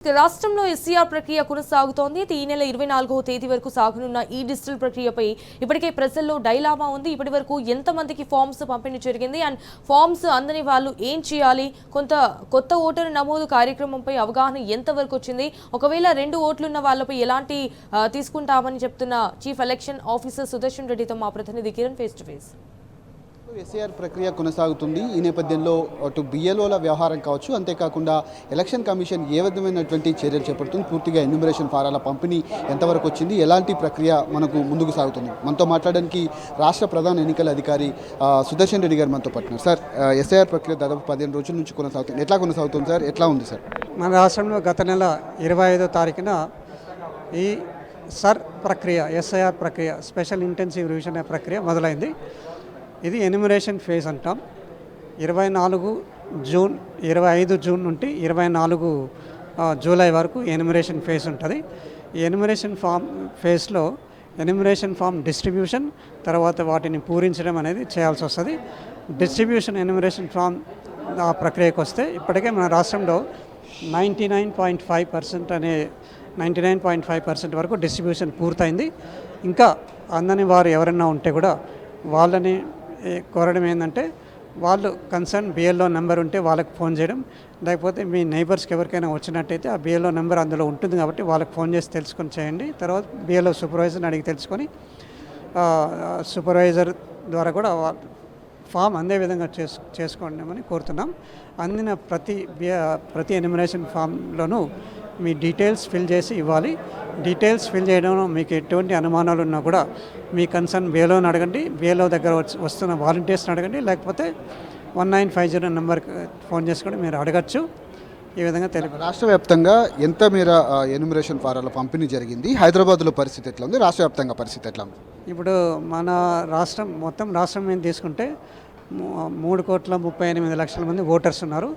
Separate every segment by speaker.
Speaker 1: రాష్ట్రంలో ఎస్సీఆర్ ప్రక్రియ కొనసాగుతోంది. ఈ నెల 24వ తేదీ వరకు సాగనున్న ఈ డిజిటల్ ప్రక్రియపై ఇప్పటికే ప్రజల్లో డైలామా ఉంది. ఇప్పటి వరకు ఎంతమందికి ఫామ్స్ పంపిణీ జరిగింది అండ్ ఫామ్స్ అందని వాళ్ళు ఏం చేయాలి, కొత్త ఓటరు నమోదు కార్యక్రమంపై అవగాహన ఎంతవరకు వచ్చింది, ఒకవేళ 2 ఓట్లున్న వాళ్ళపై ఎలాంటి తీసుకుంటామని చెప్తున్న చీఫ్ ఎలక్షన్ ఆఫీసర్ సుదర్శన్ రెడ్డితో మా ప్రతినిధి Kiran face to face.
Speaker 2: SIR ప్రక్రియ కొనసాగుతుంది. ఈ నేపథ్యంలో అటు బిఎల్ఓల వ్యవహారం కావచ్చు, అంతేకాకుండా ఎలక్షన్ కమిషన్ ఏ విధమైనటువంటి చర్యలు చేపడుతుంది, పూర్తిగా ఎన్యూమరేషన్ ఫారాల పంపిణీ ఎంతవరకు వచ్చింది, ఎలాంటి ప్రక్రియ మనకు ముందుకు సాగుతుంది. మనతో మాట్లాడడానికి రాష్ట్ర ప్రధాన ఎన్నికల అధికారి సుదర్శన్ రెడ్డి గారు మనతో పట్టినారు. సార్, ఎస్ఐఆర్ ప్రక్రియ దాదాపు 15 రోజుల నుంచి కొనసాగుతుంది. ఎట్లా కొనసాగుతుంది సార్? ఎట్లా ఉంది సార్?
Speaker 3: మన రాష్ట్రంలో గత నెల 25వ తారీఖున ఈ ప్రక్రియ ఎస్ఐఆర్ ప్రక్రియ స్పెషల్ ఇంటెన్సివ్ రివిజన్ ప్రక్రియ మొదలైంది. ఇది ఎన్యూమరేషన్ ఫేజ్ అంటాం. 25 జూన్ నుండి 24 జూలై వరకు ఎన్యూమరేషన్ ఫేజ్ ఉంటుంది. ఈ ఎన్యూమరేషన్ ఫేజ్లో ఎన్యూమరేషన్ ఫామ్ డిస్ట్రిబ్యూషన్, తర్వాత వాటిని పూరించడం అనేది చేయాల్సి వస్తుంది. డిస్ట్రిబ్యూషన్ ఎన్యూమరేషన్ ఫామ్ ఆ ప్రక్రియకు వస్తే ఇప్పటికే మన రాష్ట్రంలో 99.5% వరకు డిస్ట్రిబ్యూషన్ పూర్తయింది. ఇంకా అందని వారు ఎవరైనా ఉంటే కూడా వాళ్ళని కోరడం ఏంటంటే, వాళ్ళు కన్సర్న్ బిఎల్ఓ నెంబర్ ఉంటే వాళ్ళకి ఫోన్ చేయడం, లేకపోతే మీ నైబర్స్కి ఎవరికైనా వచ్చినట్టయితే ఆ బిఎల్ఓ నెంబర్ అందులో ఉంటుంది కాబట్టి వాళ్ళకి ఫోన్ చేసి తెలుసుకొని చేయండి. తర్వాత బిఎల్ఓ సూపర్వైజర్ని అడిగి తెలుసుకొని సూపర్వైజర్ ద్వారా కూడా ఫామ్ అందే విధంగా చేసుకోండి కోరుతున్నాం. అందిన ప్రతి ఎన్యూమరేషన్ ఫామ్లోనూ మీ డీటెయిల్స్ ఫిల్ చేసి ఇవ్వాలి. డీటెయిల్స్ ఫిల్ చేయడంలో మీకు ఎటువంటి అనుమానాలు ఉన్నా కూడా మీ కన్సర్న్ బిఎల్ఓని అడగండి, బిఎల్ఓ దగ్గర వస్తున్న వాలంటీర్స్ని అడగండి, లేకపోతే 1950 నెంబర్కి ఫోన్ చేసి కూడా మీరు అడగచ్చు. ఈ విధంగా
Speaker 2: రాష్ట్ర వ్యాప్తంగా ఎంత మేర ఎన్యూమరేషన్ ఫారాల పంపిణీ జరిగింది? హైదరాబాద్లో పరిస్థితి ఎట్లా ఉంది? రాష్ట్ర వ్యాప్తంగా పరిస్థితి ఎట్లా ఉంది?
Speaker 3: ఇప్పుడు మన మొత్తం రాష్ట్రం మీద తీసుకుంటే 3,38,00,000 మంది ఓటర్స్ ఉన్నారు.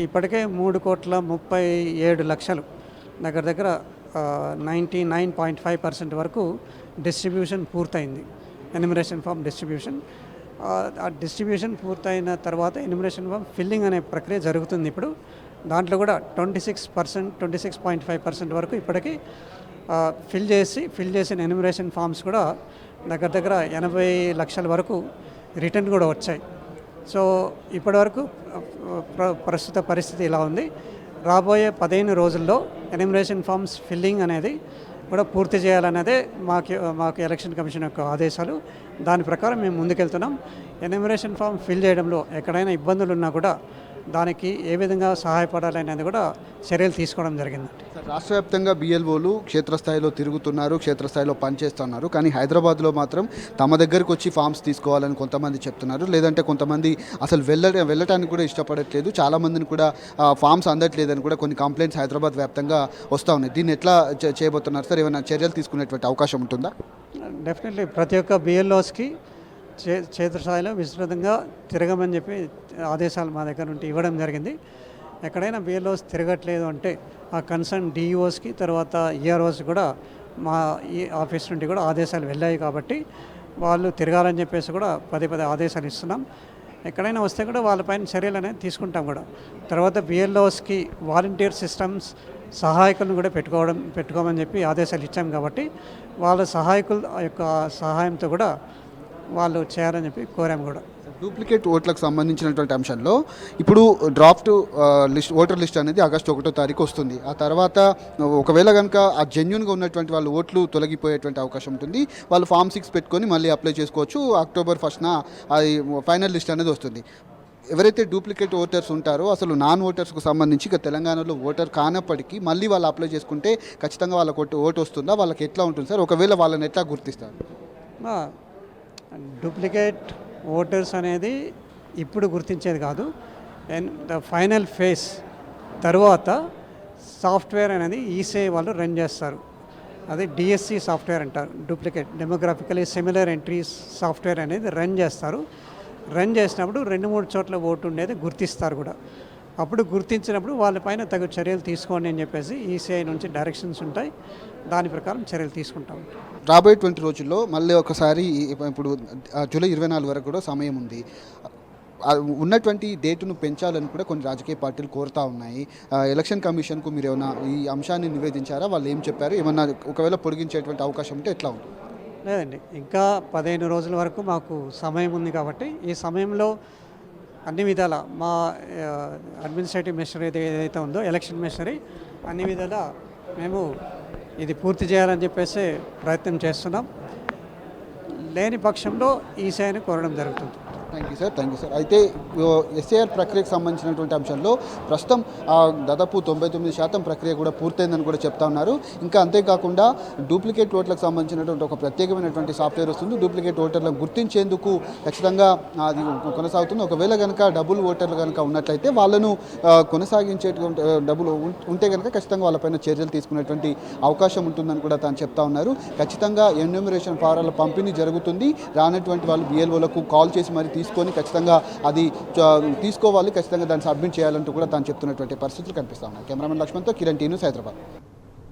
Speaker 3: ఇప్పటికే 3,37,00,000 దగ్గర 99.5% వరకు డిస్ట్రిబ్యూషన్ పూర్తయింది. Enumeration form distribution. ఆ డిస్ట్రిబ్యూషన్ పూర్తయిన తర్వాత ఎన్యూమరేషన్ ఫామ్ ఫిల్లింగ్ అనే ప్రక్రియ జరుగుతుంది. ఇప్పుడు దాంట్లో కూడా 26.5% వరకు ఇప్పటికీ ఫిల్ చేసిన ఎన్యూమరేషన్ ఫామ్స్ కూడా దగ్గర 80 లక్షల వరకు రిటర్న్ కూడా వచ్చాయి. సో ఇప్పటివరకు ప్రస్తుత పరిస్థితి ఇలా ఉంది. రాబోయే 15 రోజుల్లో ఎన్యూమరేషన్ ఫామ్స్ ఫిల్లింగ్ అనేది కూడా పూర్తి చేయాలనేదే మాకు ఎలక్షన్ కమిషన్ యొక్క ఆదేశాలు. దాని ప్రకారం మేము ముందుకెళ్తున్నాం. ఎన్యూమరేషన్ ఫామ్ ఫిల్ చేయడంలో ఎక్కడైనా ఇబ్బందులు ఉన్నా కూడా దానికి ఏ విధంగా సహాయపడాలనేది కూడా చర్యలు తీసుకోవడం జరిగింది.
Speaker 2: రాష్ట్ర వ్యాప్తంగా బిఎల్ఓలు క్షేత్రస్థాయిలో తిరుగుతున్నారు, క్షేత్రస్థాయిలో పనిచేస్తున్నారు. కానీ హైదరాబాద్లో మాత్రం తమ దగ్గరకు వచ్చి ఫామ్స్ తీసుకోవాలని కొంతమంది చెప్తున్నారు. లేదంటే కొంతమంది అసలు వెళ్ళటానికి కూడా ఇష్టపడట్లేదు. చాలామందిని కూడా ఫామ్స్ అందట్లేదని కూడా కొన్ని కంప్లైంట్స్ హైదరాబాద్ వ్యాప్తంగా వస్తూ ఉన్నాయి. దీన్ని ఎట్లా చేయబోతున్నారు సార్? ఏమైనా చర్యలు తీసుకునేటువంటి అవకాశం ఉంటుందా?
Speaker 3: డెఫినెట్లీ ప్రతి ఒక్క బిఎల్ఓస్కి క్షేత్రస్థాయిలో విస్తృతంగా తిరగమని చెప్పి ఆదేశాలు మా దగ్గర నుండి ఇవ్వడం జరిగింది. ఎక్కడైనా బిఎల్ఓస్ తిరగట్లేదు అంటే ఆ కన్సర్న్ డిఈఓస్కి, తర్వాత ఈఆర్ఓస్కి కూడా మా ఈ ఆఫీస్ నుండి కూడా ఆదేశాలు వెళ్ళాయి. కాబట్టి వాళ్ళు తిరగాలని చెప్పేసి కూడా పదే ఆదేశాలు ఇస్తున్నాం. ఎక్కడైనా వస్తే కూడా వాళ్ళపైన చర్యలు అనేది తీసుకుంటాం కూడా. తర్వాత బిఎల్ఓస్కి వాలంటీర్ సిస్టమ్స్ సహాయకులను కూడా పెట్టుకోమని చెప్పి ఆదేశాలు ఇచ్చాం. కాబట్టి వాళ్ళ సహాయకుల యొక్క సహాయంతో కూడా వాళ్ళు చేయాలని చెప్పి కోరాము కూడా.
Speaker 2: డూప్లికేట్ ఓట్లకు సంబంధించినటువంటి అంశంలో ఇప్పుడు డ్రాఫ్ట్ ఓటర్ లిస్ట్ అనేది ఆగస్టు 1వ తారీఖు వస్తుంది. ఆ తర్వాత ఒకవేళ కనుక ఆ జెన్యున్గా ఉన్నటువంటి వాళ్ళు ఓట్లు తొలగిపోయేటువంటి అవకాశం ఉంటుంది. వాళ్ళు ఫామ్ 6 పెట్టుకొని మళ్ళీ అప్లై చేసుకోవచ్చు. అక్టోబర్ 1న అది ఫైనల్ లిస్ట్ అనేది వస్తుంది. ఎవరైతే డూప్లికేట్ ఓటర్స్ ఉంటారో, అసలు నాన్ ఓటర్స్కు సంబంధించి ఇక తెలంగాణలో ఓటర్ కానప్పటికీ మళ్ళీ వాళ్ళు అప్లై చేసుకుంటే ఖచ్చితంగా వాళ్ళకు ఓటు వస్తుందా? వాళ్ళకి ఎట్లా ఉంటుంది సార్? ఒకవేళ వాళ్ళని ఎట్లా గుర్తిస్తారు?
Speaker 3: డూప్లికేట్ ఓటర్స్ అనేది ఇప్పుడు గుర్తించేది కాదు. ద ఫైనల్ ఫేజ్ తర్వాత సాఫ్ట్వేర్ అనేది ఈసీఐ వాళ్ళు రన్ చేస్తారు. అది డిఎస్సి సాఫ్ట్వేర్ అంటారు. డూప్లికేట్ డెమోగ్రాఫికలీ సిమిలర్ ఎంట్రీస్ సాఫ్ట్వేర్ అనేది రన్ చేస్తారు. రన్ చేసినప్పుడు 2-3 చోట్ల ఓటు ఉండేది గుర్తిస్తారు కూడా. అప్పుడు గుర్తించినప్పుడు వాళ్ళపైన తగు చర్యలు తీసుకోండి అని చెప్పేసి ఈసీఐ నుంచి డైరెక్షన్స్ ఉంటాయి. దాని ప్రకారం చర్యలు తీసుకుంటాం.
Speaker 2: రాబోయేటువంటి రోజుల్లో మళ్ళీ ఒకసారి ఇప్పుడు జూలై 24 వరకు కూడా సమయం ఉంది. ఉన్నటువంటి డేటును పెంచాలని కూడా కొన్ని రాజకీయ పార్టీలు కోరుతా ఉన్నాయి. ఎలక్షన్ కమిషన్కు మీరు ఏమైనా ఈ అంశాన్ని నివేదించారా? వాళ్ళు ఏం చెప్పారు? ఏమన్నా ఒకవేళ పొడిగించేటువంటి అవకాశం ఉంటే ఎట్లా ఉంటుంది?
Speaker 3: లేదండి, ఇంకా 15 రోజుల వరకు మాకు సమయం ఉంది కాబట్టి ఈ సమయంలో అన్ని విధాల మా అడ్మినిస్ట్రేటివ్ మిషనరీ ఏదైతే ఉందో ఎలక్షన్ మిషనరీ అన్ని విధాల మేము ఇది పూర్తి చేయాలని చెప్పేసి ప్రయత్నం చేస్తున్నాం. లేని పక్షంలో ఈసీఐని కోరడం జరుగుతుంది.
Speaker 2: Thank you sir. అయితే ఎస్ఐఆర్ ప్రక్రియకు సంబంధించినటువంటి అంశంలో ప్రస్తుతం దాదాపు 99% ప్రక్రియ కూడా పూర్తయిందని కూడా చెప్తా ఉన్నారు. ఇంకా అంతేకాకుండా డూప్లికేట్ ఓట్లకు సంబంధించినటువంటి ఒక ప్రత్యేకమైనటువంటి సాఫ్ట్వేర్ వస్తుంది. డూప్లికేట్ ఓటర్లను గుర్తించేందుకు ఖచ్చితంగా అది కొనసాగుతుంది. ఒకవేళ కనుక డబుల్ ఓటర్లు కనుక ఉన్నట్లయితే వాళ్ళను కొనసాగించేటువంటి డబ్బులు ఉంటే కనుక ఖచ్చితంగా వాళ్ళపైన చర్యలు తీసుకునేటువంటి అవకాశం ఉంటుందని కూడా తాను చెప్తా ఉన్నారు. ఖచ్చితంగా ఎన్యూమరేషన్ ఫారాల పంపిణీ జరుగుతుంది. రానటువంటి వాళ్ళు బిఎల్ఓలకు కాల్ చేసి మరి తీసుకొని ఖచ్చితంగా అది తీసుకోవాలి, ఖచ్చితంగా దాన్ని సబ్మిట్ చేయాలంటూ కూడా తాను చెప్తున్నటువంటి పరిస్థితులు కనిపిస్తా ఉన్నాయి. కెమెరామెన్ లక్ష్మణ్తో కిరణ్ టీ న్యూస్, హైదరాబాద్.